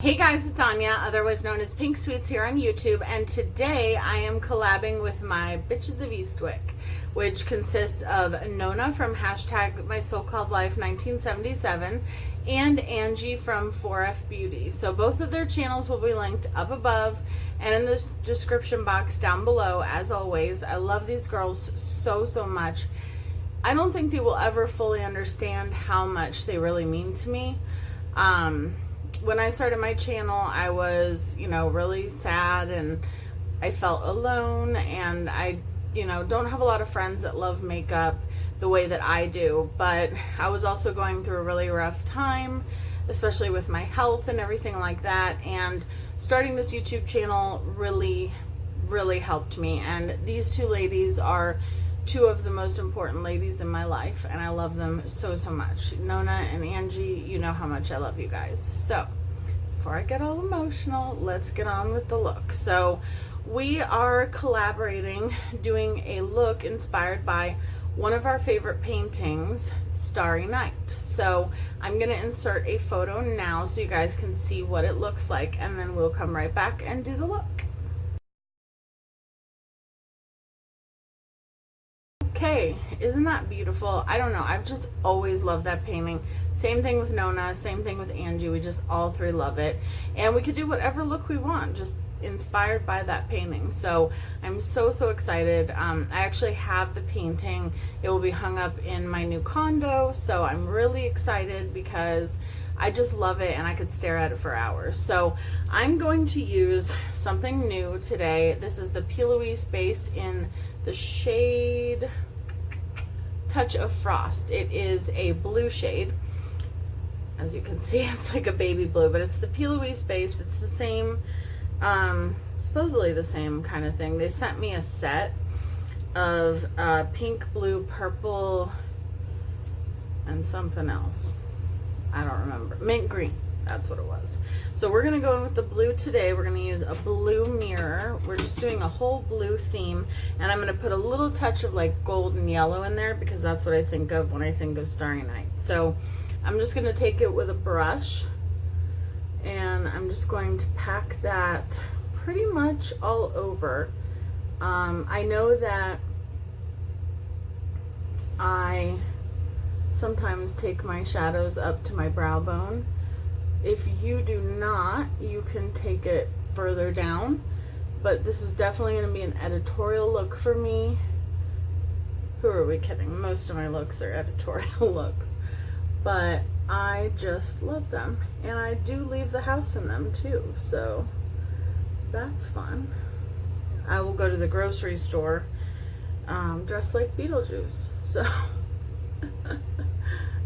Hey guys, it's Anya, otherwise known as Pink Sweets here on YouTube, and today I am collabing with my bitches of Eastwick, which consists of Nona from hashtag My So-Called Life 1977 and Angie from 4F Beauty. So both of their channels will be linked up above and in the description box down below. As always, I love these girls so much. I don't think they will ever fully understand how much they really mean to me. When I started my channel, I was, really sad and I felt alone, and I, don't have a lot of friends that love makeup the way that I do, but I was also going through a really rough time, especially with my health and everything like that, and starting this YouTube channel really helped me. And these two ladies are two of the most important ladies in my life, and I love them so much. Nona and Angie, you know how much I love you guys. So before I get all emotional, let's get on with the look. So we are collaborating, doing a look inspired by one of our favorite paintings, Starry Night. So I'm gonna insert a photo now so you guys can see what it looks like, and then we'll come right back and do the look. Okay, isn't that beautiful? I don't know, I've just always loved that painting. Same thing with Nona, same thing with Angie. We just all three love it, and we could do whatever look we want, just inspired by that painting. So I'm so excited. I actually have the painting. It will be hung up in my new condo, so I'm really excited because I just love it and I could stare at it for hours. So I'm going to use something new today. This is the P. Louise base in the shade Touch of Frost. It is a blue shade. As you can see, it's like a baby blue, but it's the P. Louise base. It's the same, supposedly the same kind of thing. They sent me a set of pink, blue, purple, and something else. I don't remember. Mint green. That's what it was. So we're going to go in with the blue today. We're going to use a blue mirror. We're just doing a whole blue theme. And I'm going to put a little touch of like gold and yellow in there because that's what I think of when I think of Starry Night. So I'm just going to take it with a brush. And I'm just going to pack that pretty much all over. I know that I sometimes take my shadows up to my brow bone. If you do not, you can take it further down, but this is definitely going to be an editorial look for me. Who are we kidding? Most of my looks are editorial looks, but I just love them, and I do leave the house in them too, so that's fun. I will go to the grocery store dressed like Beetlejuice, so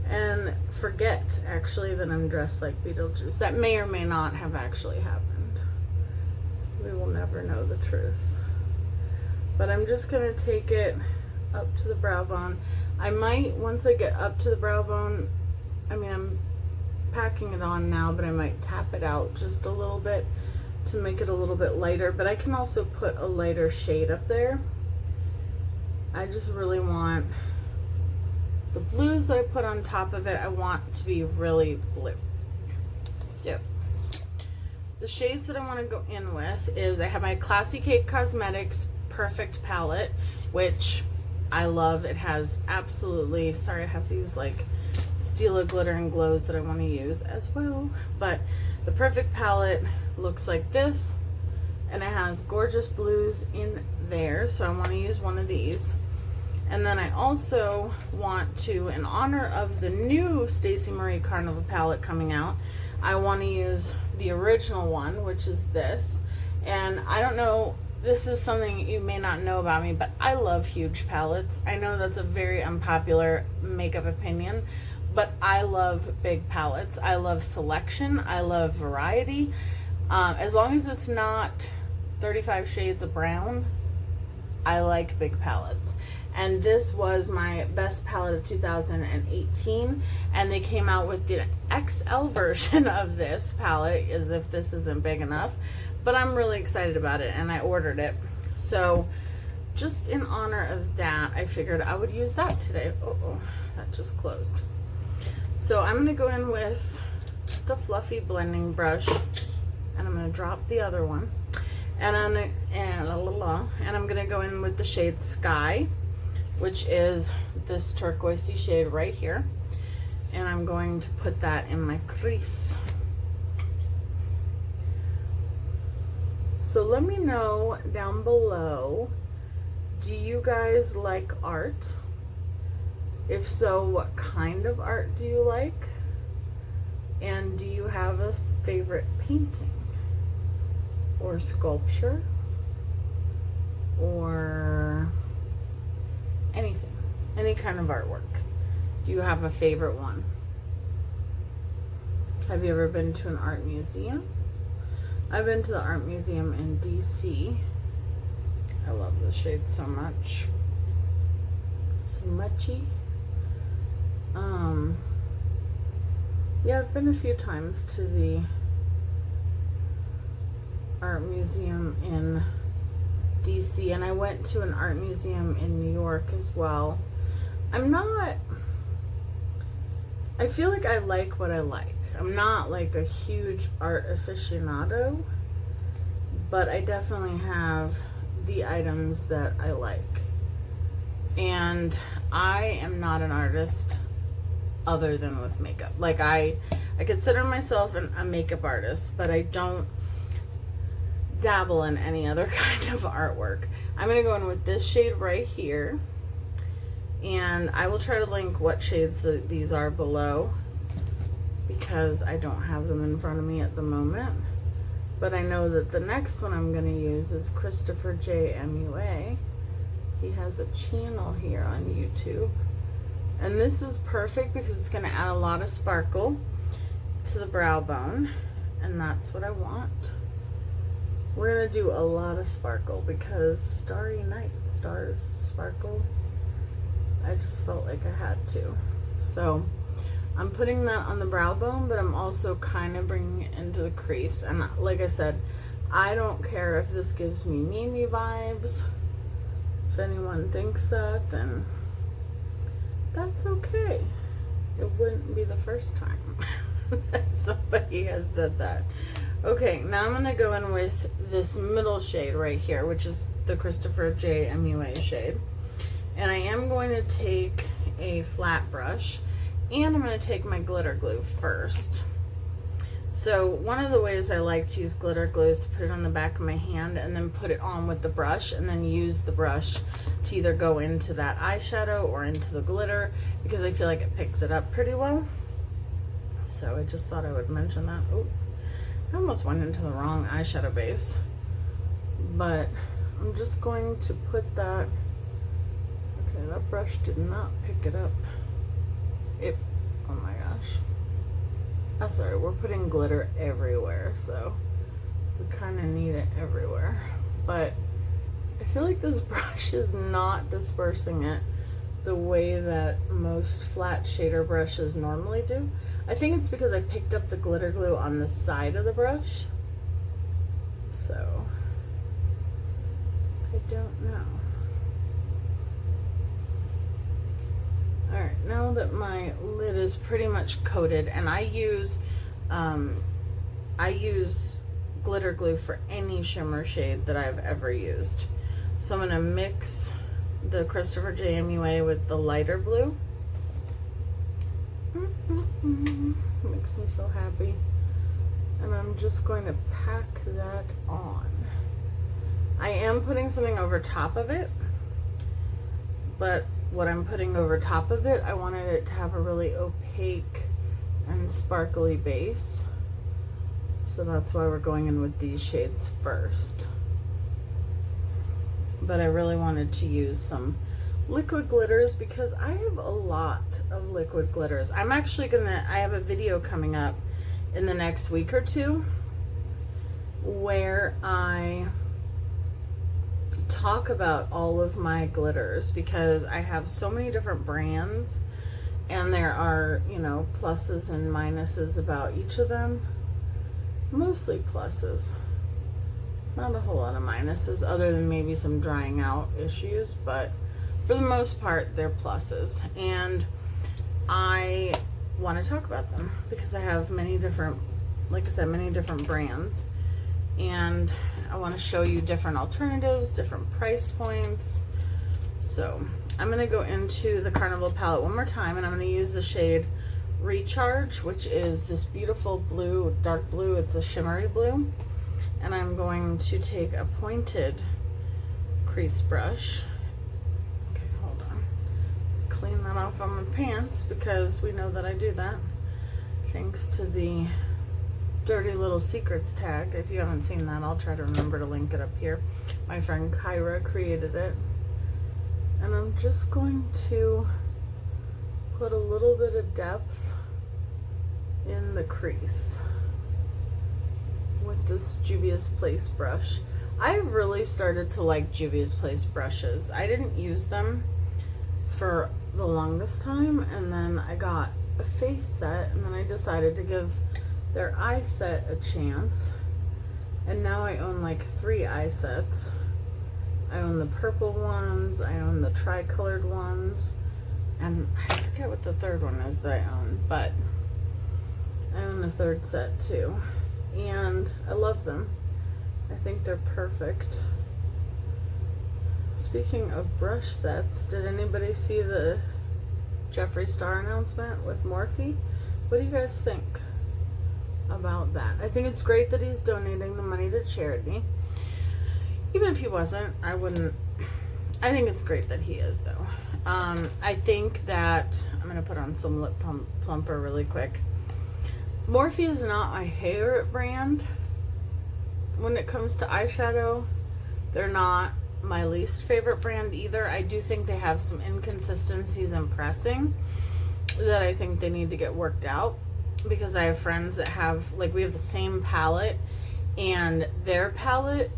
and forget actually that I'm dressed like Beetlejuice. That may or may not have actually happened. We will never know the truth. But I'm just gonna take it up to the brow bone. I might, once I get up to the brow bone, I'm packing it on now, but I might tap it out just a little bit to make it a little bit lighter. But I can also put a lighter shade up there. I just really want the blues that I put on top of it, I want to be really blue. So the shades that I want to go in with is, I have my Classy Cake Cosmetics Perfect Palette, which I love. It has absolutely, sorry, I have these like Stila glitter and glows that I want to use as well, but the Perfect Palette looks like this, and it has gorgeous blues in there, so I want to use one of these. And then I also want to, in honor of the new Stacey Marie Carnival palette coming out, I want to use the original one, which is this. And I don't know, this is something you may not know about me, but I love huge palettes. I know that's a very unpopular makeup opinion, but I love big palettes. I love selection. I love variety. As long as it's not 35 shades of brown, I like big palettes. And this was my best palette of 2018, and they came out with the XL version of this palette, as if this isn't big enough, but I'm really excited about it and I ordered it. So just in honor of that, I figured I would use that today. Oh, that just closed. So I'm gonna go in with just a fluffy blending brush, and I'm going to drop the other one. And I'm going to go in with the shade Sky, which is this turquoisey shade right here. And I'm going to put that in my crease. So let me know down below, do you guys like art? If so, what kind of art do you like? And do you have a favorite painting or sculpture or anything, any kind of artwork? Do you have a favorite one? Have you ever been to an art museum? I've been to the art museum in DC. I love this shade so much. So muchy. Yeah, I've been a few times to the art museum in DC, and I went to an art museum in New York as well. I feel like I like what I like. I'm not like a huge art aficionado, but I definitely have the items that I like. And I am not an artist other than with makeup. Like I consider myself a makeup artist, but I don't dabble in any other kind of artwork. I'm going to go in with this shade right here, and I will try to link what shades these are below because I don't have them in front of me at the moment. But I know that the next one I'm going to use is Christopher J. MUA. He has a channel here on YouTube. And this is perfect because it's going to add a lot of sparkle to the brow bone. And that's what I want. We're going to do a lot of sparkle because Starry Night, stars, sparkle. I just felt like I had to. So I'm putting that on the brow bone, but I'm also kind of bringing it into the crease. And like I said, I don't care if this gives me Mimi vibes. If anyone thinks that, then that's okay. It wouldn't be the first time that somebody has said that. Okay, now I'm going to go in with this middle shade right here, which is the Christopher J. MUA shade. And I am going to take a flat brush, and I'm going to take my glitter glue first. So one of the ways I like to use glitter glue is to put it on the back of my hand and then put it on with the brush, and then use the brush to either go into that eyeshadow or into the glitter, because I feel like it picks it up pretty well. So I just thought I would mention that. Oh, I almost went into the wrong eyeshadow base. But I'm just going to put that. Okay, that brush did not pick it up. Oh my gosh. That's alright, we're putting glitter everywhere, so we kind of need it everywhere. But I feel like this brush is not dispersing it the way that most flat shader brushes normally do. I think it's because I picked up the glitter glue on the side of the brush. So, I don't know. Alright, now that my lid is pretty much coated, and I use glitter glue for any shimmer shade that I've ever used. So I'm going to mix the Christopher J. MUA with the lighter blue. Makes me so happy. And I'm just going to pack that on. I am putting something over top of it, but what I'm putting over top of it, I wanted it to have a really opaque and sparkly base. So that's why we're going in with these shades first. But I really wanted to use some liquid glitters because I have a lot of liquid glitters. I have a video coming up in the next week or two where I talk about all of my glitters, because I have so many different brands and there are, you know, pluses and minuses about each of them. Mostly pluses, not a whole lot of minuses, other than maybe some drying out issues, but for the most part they're pluses. And I want to talk about them because I have many different, like I said, many different brands, and I want to show you different alternatives, different price points. So I'm going to go into the Carnival palette one more time, and I'm going to use the shade Recharge, which is this beautiful blue, dark blue. It's a shimmery blue, and I'm going to take a pointed crease brush. Okay, hold on. Clean that off on my pants because we know that I do that. Thanks to the Dirty Little Secrets tag. If you haven't seen that, I'll try to remember to link it up here. My friend Kyra created it. And I'm just going to put a little bit of depth in the crease with this Juvia's Place brush. I've really started to like Juvia's Place brushes. I didn't use them for the longest time, and then I got a face set, and then I decided to give their eye set a chance, and now I own like 3 eye sets. I own the purple ones, I own the tri-colored ones, and I forget what the third one is that I own, but I own a 3rd set too, and I love them. I think they're perfect. Speaking of brush sets, did anybody see the Jeffree Star announcement with Morphe? What do you guys think about that? I think it's great that he's donating the money to charity. Even if he wasn't, I wouldn't. I think it's great that he is, though. I think that I'm going to put on some lip plumper really quick. Morphe is not my favorite brand when it comes to eyeshadow. They're not my least favorite brand either. I do think they have some inconsistencies in pressing that I think they need to get worked out, because I have friends that have, like, we have the same palette, and their palette,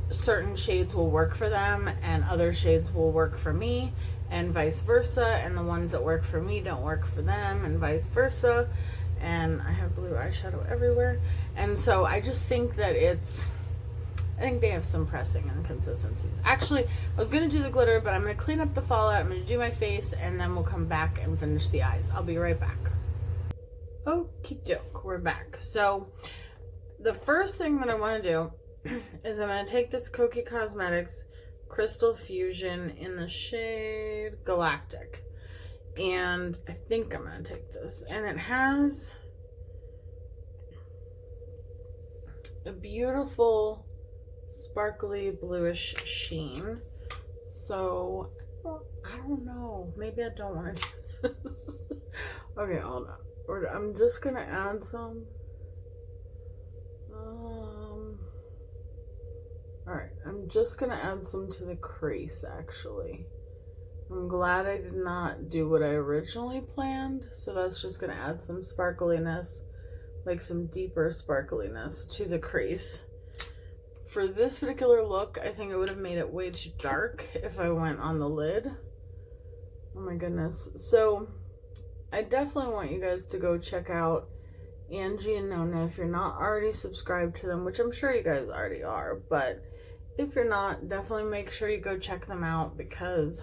certain shades will work for them and other shades will work for me, and vice versa, and the ones that work for me don't work for them, and vice versa. And I have blue eyeshadow everywhere, and so I just think that I think they have some pressing inconsistencies. Actually, I was going to do the glitter, but I'm going to clean up the fallout, I'm going to do my face, and then we'll come back and finish the eyes. I'll be right back. Okie doke, we're back. So the first thing that I want to do is I'm going to take this Kokie Cosmetics Crystal Fusion in the shade Galactic. And I think I'm going to take this. And it has a beautiful sparkly bluish sheen. So, I don't know. Maybe I don't want to do this. Okay, hold on. I'm just going to add some. Alright, I'm just going to add some to the crease, actually. I'm glad I did not do what I originally planned, so that's just going to add some sparkliness, like some deeper sparkliness to the crease. For this particular look, I think it would have made it way too dark if I went on the lid. Oh my goodness. So, I definitely want you guys to go check out Angie and Nona if you're not already subscribed to them, which I'm sure you guys already are, but if you're not, definitely make sure you go check them out because,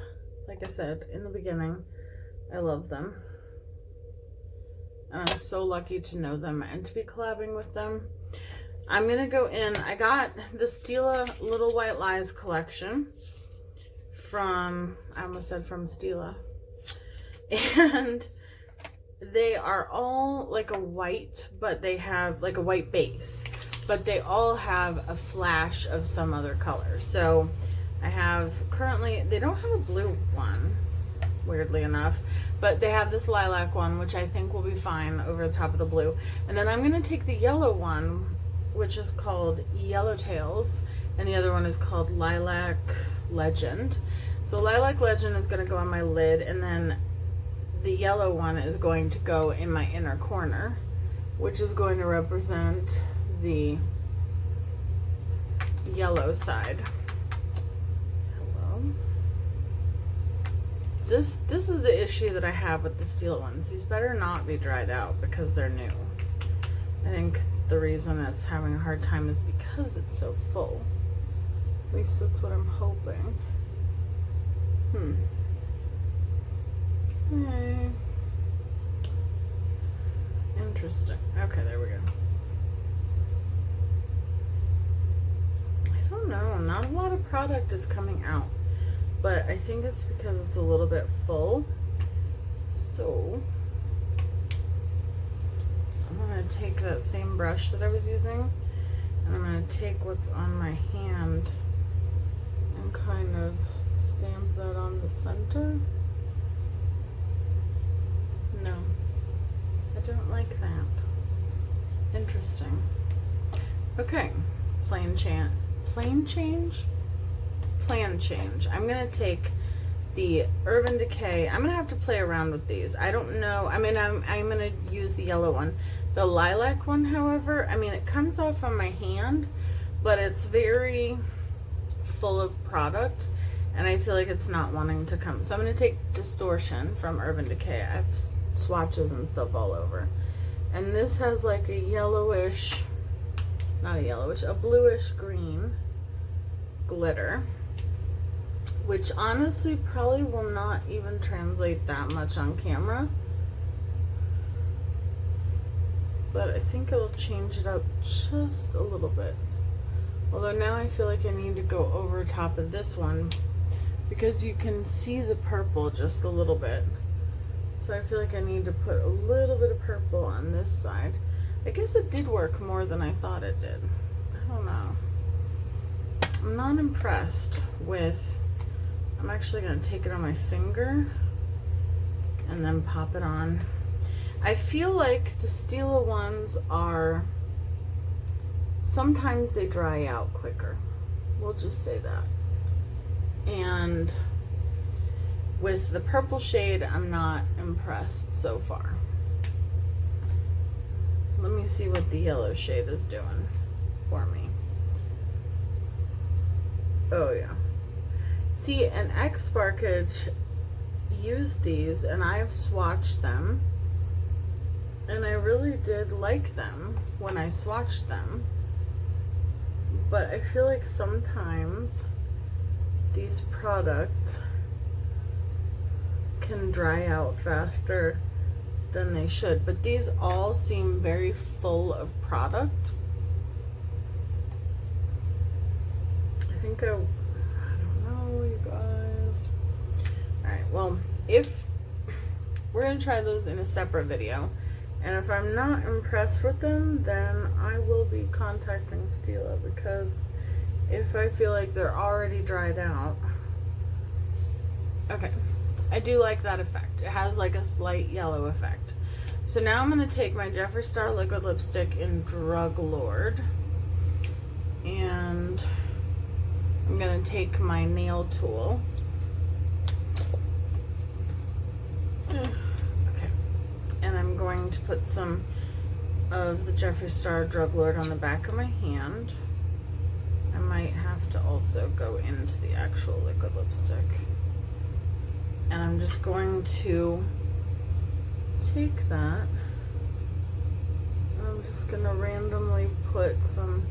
like I said in the beginning, I love them. And I'm so lucky to know them and to be collabing with them. I'm going to go in, I got the Stila Little White Lies collection from, I almost said from Stila. And they are all like a white, but they have like a white base. But they all have a flash of some other color. So I have currently, they don't have a blue one, weirdly enough, but they have this lilac one, which I think will be fine over the top of the blue. And then I'm going to take the yellow one, which is called Yellowtails, and the other one is called Lilac Legend. So Lilac Legend is going to go on my lid, and then the yellow one is going to go in my inner corner, which is going to represent the yellow side. Hello. This is the issue that I have with the steel ones. These better not be dried out because they're new. I think the reason it's having a hard time is because it's so full. At least that's what I'm hoping. Okay. Interesting. Okay, there we go. I don't know. Not a lot of product is coming out, but I think it's because it's a little bit full. So I'm going to take that same brush that I was using, and I'm going to take what's on my hand and kind of stamp that on the center. No, I don't like that. Interesting. Okay, plan change. I'm gonna take the Urban Decay. I'm gonna have to play around with these. I don't know. I mean, I'm gonna use the yellow one. The lilac one, however, I mean, it comes off on my hand, but it's very full of product, and I feel like it's not wanting to come. So I'm gonna take Distortion from Urban Decay. I have swatches and stuff all over, and this has like a yellowish, not a yellowish, a bluish green glitter, which honestly probably will not even translate that much on camera, but I think it'll change it up just a little bit. Although now I feel like I need to go over top of this one because you can see the purple just a little bit. So I feel like I need to put a little bit of purple on this side. I guess it did work more than I thought it did. I don't know. I'm not impressed with, I'm actually going to take it on my finger and then pop it on. I feel like the Stila ones are, sometimes they dry out quicker. We'll just say that. And with the purple shade, I'm not impressed so far. Let me see what the yellow shade is doing for me. Oh yeah. See, and X Sparkage used these, and I've swatched them, and I really did like them when I swatched them. But I feel like sometimes these products can dry out faster than they should, but these all seem very full of product. I think I don't know, you guys. Alright, well, if we're gonna try those in a separate video, and if I'm not impressed with them, then I will be contacting Stila, because if I feel like they're already dried out. Okay, I do like that effect. It has like a slight yellow effect. So now I'm going to take my Jeffree Star liquid lipstick in Drug Lord, and I'm going to take my nail tool. Okay, and I'm going to put some of the Jeffree Star Drug Lord on the back of my hand. I might have to also go into the actual liquid lipstick. And I'm just going to take that, and I'm just going to randomly put some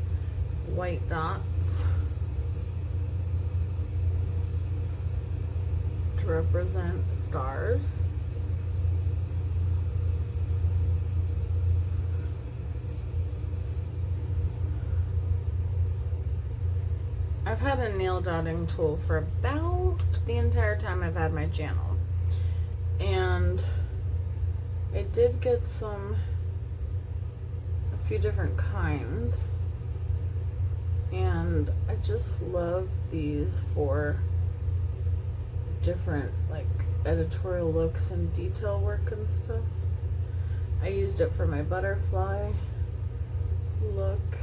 white dots to represent stars. I've had a nail dotting tool for about the entire time I've had my channel, and I did get a few different kinds, and I just love these for different like editorial looks and detail work and stuff. I used it for my butterfly look.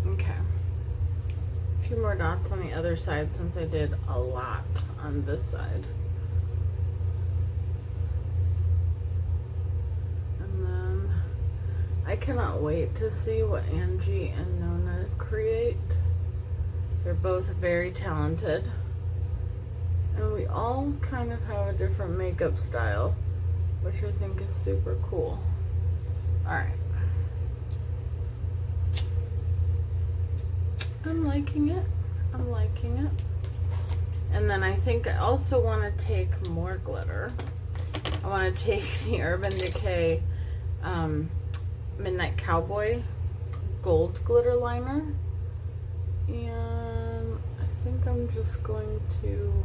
Okay. Few more dots on the other side since I did a lot on this side. And then I cannot wait to see what Angie and Nona create. They're both very talented, and we all kind of have a different makeup style, which I think is super cool. Alright. I'm liking it. I'm liking it. And then I think I also want to take more glitter. I want to take the Urban Decay Midnight Cowboy gold glitter liner, and I think I'm just going to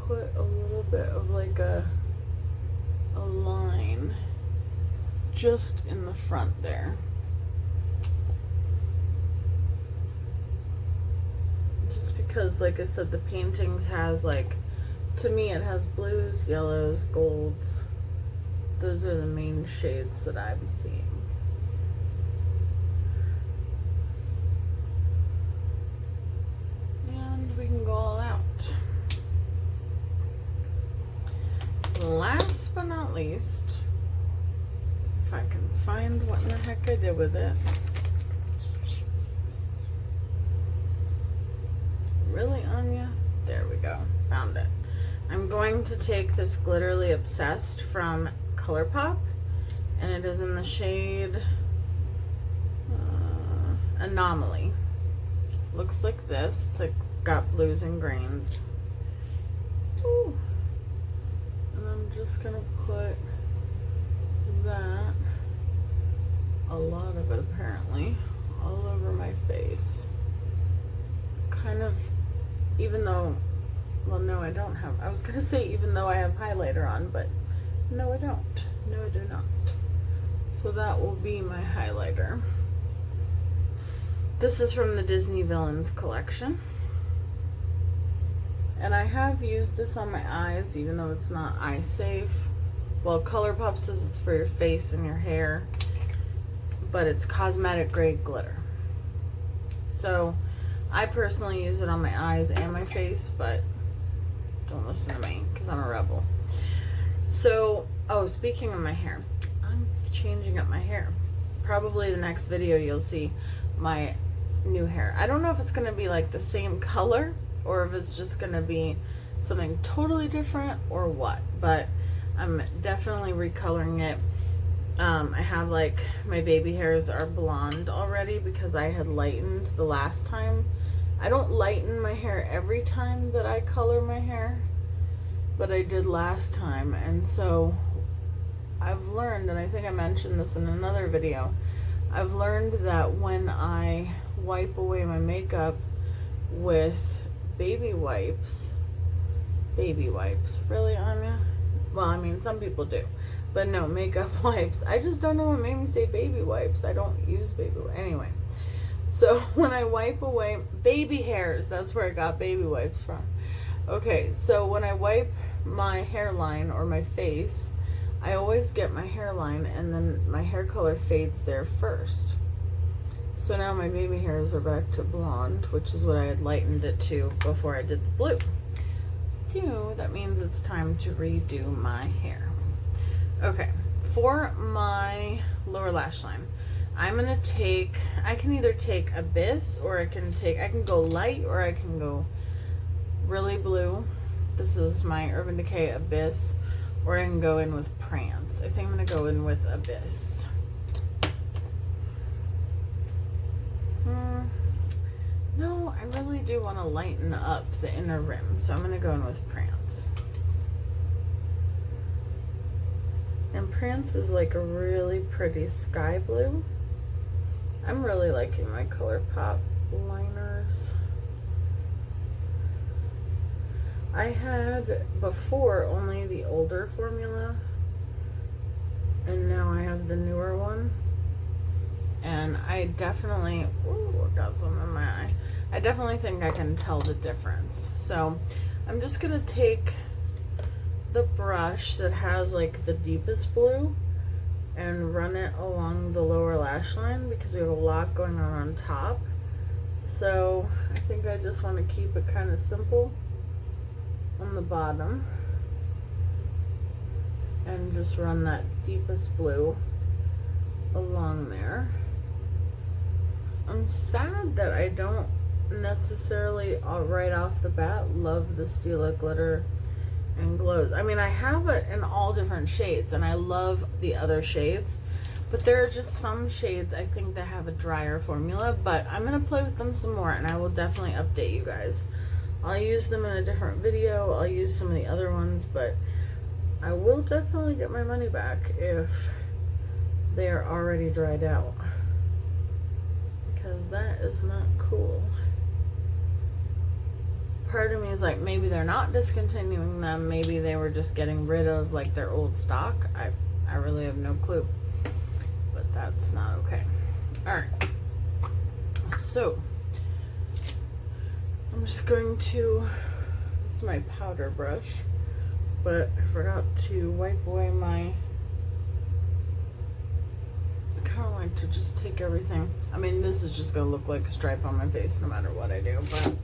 put a little bit of like a line just in the front there. Just because, like I said, the paintings has, like, to me it has blues, yellows, golds. Those are the main shades that I'm seeing. And we can go all out. Last but not least, if I can find what in the heck I did with it. Really, Anya? There we go. Found it. I'm going to take this Glitterly Obsessed from Colourpop, and it is in the shade Anomaly. Looks like this. It's like got blues and greens. Ooh. And I'm just gonna put that, a lot of it apparently, all over my face. Kind of, even though, well, no, I don't have, I was gonna say even though I have highlighter on, but no, I don't. No, I do not. So that will be my highlighter. This is from the Disney Villains collection. And I have used this on my eyes, even though it's not eye safe. Well, Colourpop says it's for your face and your hair, but it's cosmetic grade glitter. So I personally use it on my eyes and my face, but don't listen to me because I'm a rebel. So, oh, speaking of my hair, I'm changing up my hair. Probably the next video you'll see my new hair. I don't know if it's going to be like the same color or if it's just going to be something totally different or what, but I'm definitely recoloring it. I have, like, my baby hairs are blonde already because I had lightened the last time. I don't lighten my hair every time that I color my hair, but I did last time, and so I've learned, and I think I mentioned this in another video, I've learned that when I wipe away my makeup with baby wipes, really, Anya? Well, I mean, some people do, but no, makeup wipes. I just don't know what made me say baby wipes. I don't use baby wipes. Anyway, so when I wipe away baby hairs, that's where I got baby wipes from. Okay, so when I wipe my hairline or my face, I always get my hairline and then my hair color fades there first. So now my baby hairs are back to blonde, which is what I had lightened it to before I did the blue. So that means it's time to redo my hair. Okay, for my lower lash line, I'm gonna take, I can either take Abyss or I can go light or I can go really blue. This is my Urban Decay Abyss, or I can go in with Prance. I think I'm gonna go in with Abyss. No, I really do want to lighten up the inner rim, so I'm gonna go in with Prance. And Prance is like a really pretty sky blue. I'm really liking my Colourpop liners. I had before only the older formula, and now I have the newer one. And I definitely, ooh, I got some in my eye. I definitely think I can tell the difference. So I'm just gonna take the brush that has like the deepest blue and run it along the lower lash line because we have a lot going on top. So I think I just want to keep it kind of simple on the bottom and just run that deepest blue along there. I'm sad that I don't necessarily right off the bat love the Stila glitter and glows. I mean, I have it in all different shades and I love the other shades, but there are just some shades I think that have a drier formula, but I'm gonna play with them some more and I will definitely update you guys. I'll use them in a different video. I'll use some of the other ones, but I will definitely get my money back if they are already dried out, because that is not cool. Part of me is like, maybe they're not discontinuing them, maybe they were just getting rid of like their old stock. I really have no clue, but that's not okay. All right, so I'm just going to, this is my powder brush, but I forgot to wipe away my, I kind of like to just take everything. I mean, this is just gonna look like a stripe on my face no matter what I do, but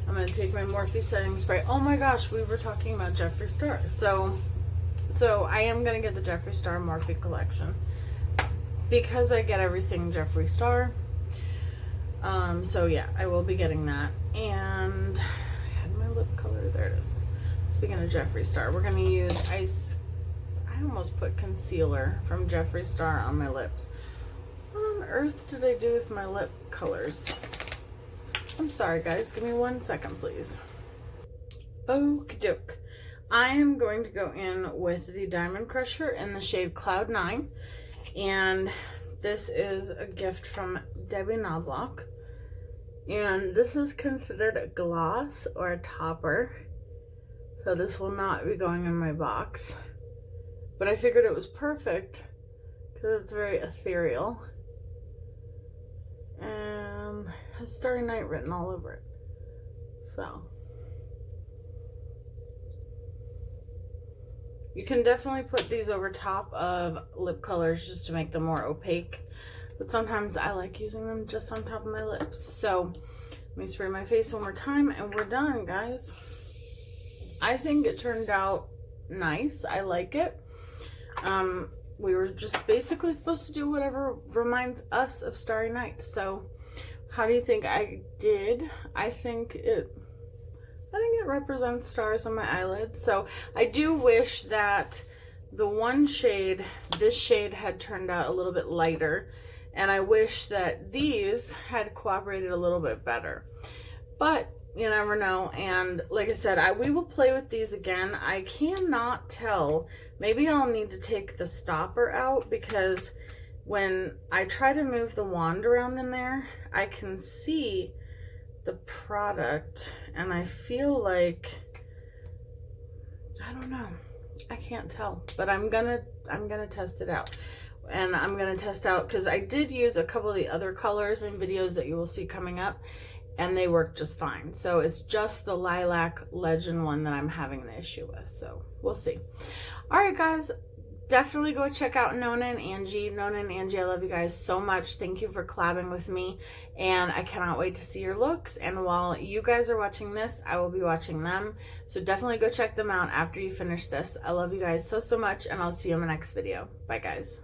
I'm gonna take my Morphe setting spray. Oh my gosh, we were talking about Jeffree Star. So I am gonna get the Jeffree Star Morphe collection because I get everything Jeffree Star. So yeah, I will be getting that. And I had my lip color, there it is. Speaking of Jeffree Star, we're gonna use I almost put concealer from Jeffree Star on my lips. What on earth did I do with my lip colors? I'm sorry guys, give me 1 second please. Okie doke. I am going to go in with the Diamond Crusher in the shade Cloud 9. And this is a gift from Debbie Knobloch. And this is considered a gloss or a topper. So this will not be going in my box. But I figured it was perfect because it's very ethereal. And has Starry Night written all over it. So you can definitely put these over top of lip colors just to make them more opaque. But sometimes I like using them just on top of my lips. So let me spray my face one more time and we're done, guys. I think it turned out nice. I like it. We were just basically supposed to do whatever reminds us of Starry Night. So how do you think I did? I think it represents stars on my eyelids. So I do wish that the one shade, this shade, had turned out a little bit lighter. And I wish that these had cooperated a little bit better. But you never know. And like I said, we will play with these again. I cannot tell. Maybe I'll need to take the stopper out, because when I try to move the wand around in there, I can see the product and I feel like, I don't know, I can't tell, but I'm gonna test it out. And I'm gonna test out, because I did use a couple of the other colors in videos that you will see coming up, and they work just fine. So it's just the Lilac Legend one that I'm having an issue with. So we'll see. All right, guys, definitely go check out Nona and Angie. Nona and Angie, I love you guys so much. Thank you for collabing with me, and I cannot wait to see your looks. And while you guys are watching this, I will be watching them. So definitely go check them out after you finish this. I love you guys so much, and I'll see you in my next video. Bye, guys.